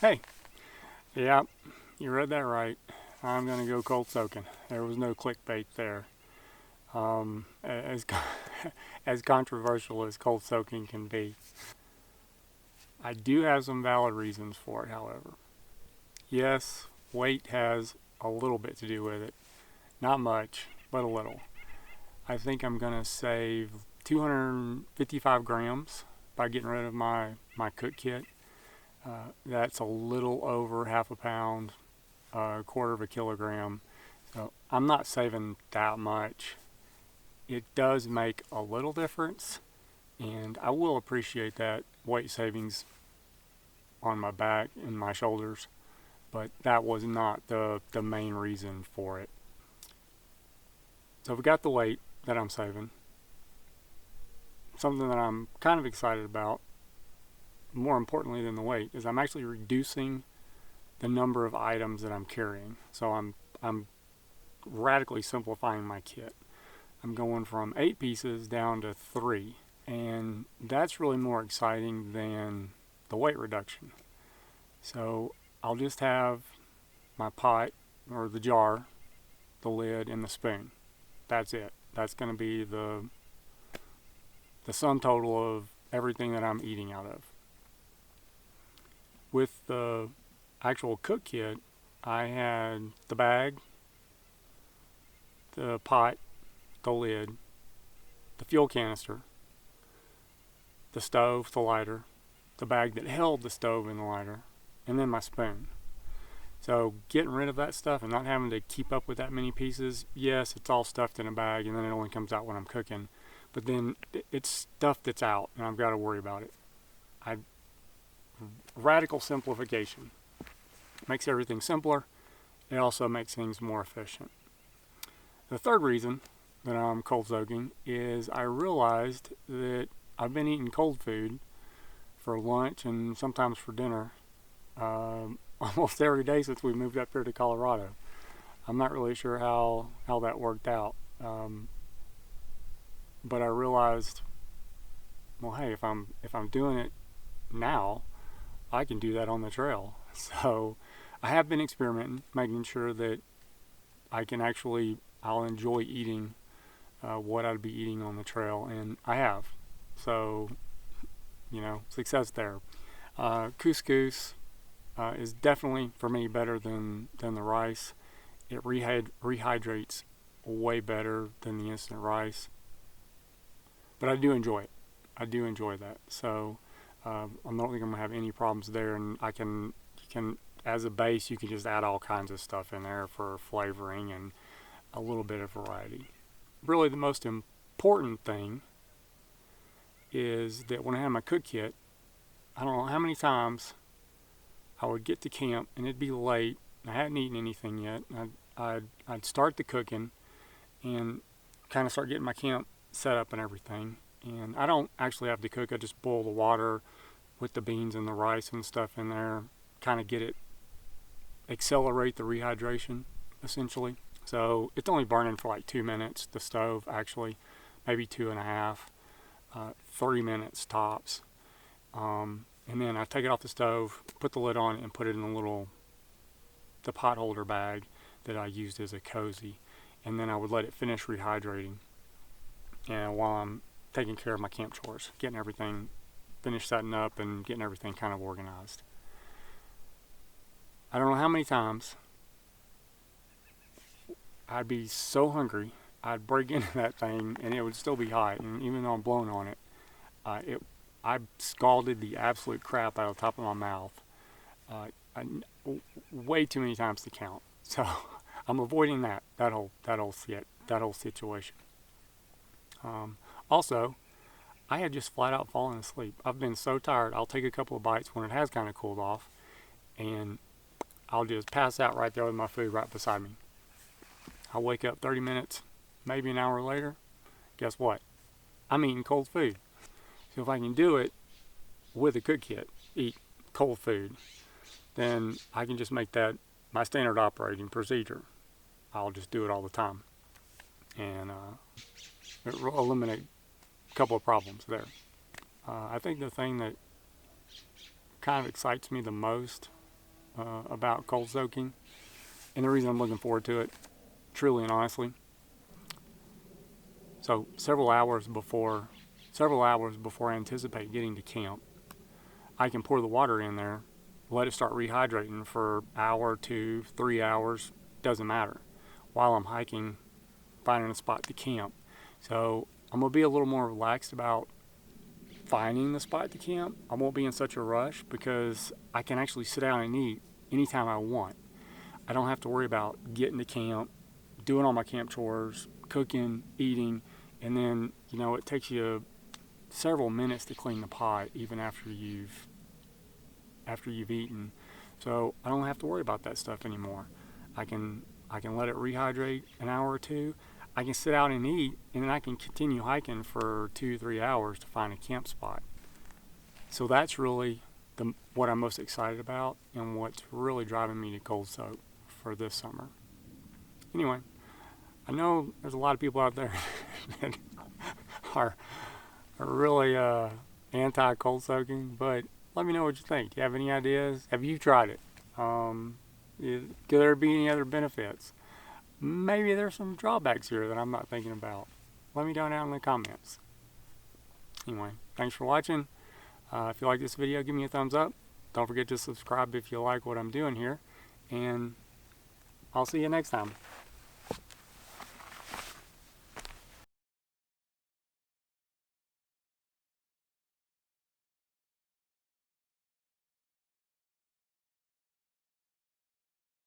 Hey, yeah, you read that right. I'm gonna go cold soaking. There was no clickbait there. As as controversial as cold soaking can be, I do have some valid reasons for it. However, yes, weight has a little bit to do with it. Not much, but a little. I think I'm gonna save 255 grams by getting rid of my cook kit. That's a little over half a pound, a quarter of a kilogram. So I'm not saving that much. It does make a little difference, and I will appreciate that weight savings on my back and my shoulders, but that was not the main reason for it. So we got the weight that I'm saving. Something that I'm kind of excited about, more importantly than the weight, is I'm actually reducing the number of items that I'm carrying. So I'm radically simplifying my kit. I'm going from 8 pieces down to 3, and that's really more exciting than the weight reduction. So I'll just have my pot or the jar, the lid, and the spoon. That's it. That's going to be the sum total of everything that I'm eating out of. With the actual cook kit, I had the bag, the pot, the lid, the fuel canister, the stove, the lighter, the bag that held the stove and the lighter, and then my spoon. So getting rid of that stuff and not having to keep up with that many pieces, yes, it's all stuffed in a bag and then it only comes out when I'm cooking. But then it's stuff that's out and I've got to worry about it. I Radical simplification makes everything simpler. It also makes things more efficient. The third reason that I'm cold soaking is I realized that I've been eating cold food for lunch and sometimes for dinner almost every day since we moved up here to Colorado. I'm not really sure how that worked out, but I realized, well, hey, if I'm doing it now, I can do that on the trail. So I have been experimenting, making sure that I'll enjoy eating what I'd be eating on the trail, and I have. So, success there. Couscous is definitely for me better than the rice. It rehydrates way better than the instant rice, but I do enjoy it. I do enjoy that. So I don't think I'm gonna have any problems there, and you can as a base you can just add all kinds of stuff in there for flavoring and a little bit of variety. Really, the most important thing is that when I had my cook kit, I don't know how many times I would get to camp and it'd be late. I hadn't eaten anything yet. I'd start the cooking and kind of start getting my camp set up and everything. And I don't actually have to cook. I just boil the water with the beans and the rice and stuff in there. Kind of accelerate the rehydration essentially. So it's only burning for like 2 minutes. The stove actually, maybe two and a half, 3 minutes tops. And then I take it off the stove, put the lid on, and put it in the pot holder bag that I used as a cozy. And then I would let it finish rehydrating. And while I'm taking care of my camp chores, getting everything finished setting up and getting everything kind of organized. I don't know how many times I'd be so hungry, I'd break into that thing and it would still be hot. And even though I'm blowing on it, I scalded the absolute crap out of the top of my mouth. Uh, I, Way too many times to count. So I'm avoiding that whole situation. Also, I had just flat out fallen asleep. I've been so tired. I'll take a couple of bites when it has kind of cooled off, and I'll just pass out right there with my food right beside me. I'll wake up 30 minutes, maybe an hour later. Guess what? I'm eating cold food. So if I can do it with a cook kit, eat cold food, then I can just make that my standard operating procedure. I'll just do it all the time, and it will eliminate a couple of problems there. I think the thing that kind of excites me the most about cold soaking, and the reason I'm looking forward to it, truly and honestly. So several hours before I anticipate getting to camp, I can pour the water in there, let it start rehydrating for an hour, 2, 3 hours, doesn't matter, while I'm hiking, finding a spot to camp. So I'm going to be a little more relaxed about finding the spot to camp. I won't be in such a rush because I can actually sit down and eat anytime I want. I don't have to worry about getting to camp, doing all my camp chores, cooking, eating, and then, it takes you several minutes to clean the pot even after you've eaten. So I don't have to worry about that stuff anymore. I can let it rehydrate an hour or two. I can sit out and eat, and then I can continue hiking for 2-3 hours to find a camp spot. So that's really what I'm most excited about and what's really driving me to cold soak for this summer. Anyway, I know there's a lot of people out there that are really anti cold soaking, but let me know what you think. Do you have any ideas? Have you tried it? Could there be any other benefits? Maybe there's some drawbacks here that I'm not thinking about. Let me know down in the comments. Anyway, thanks for watching. If you like this video, give me a thumbs up. Don't forget to subscribe if you like what I'm doing here. And I'll see you next time.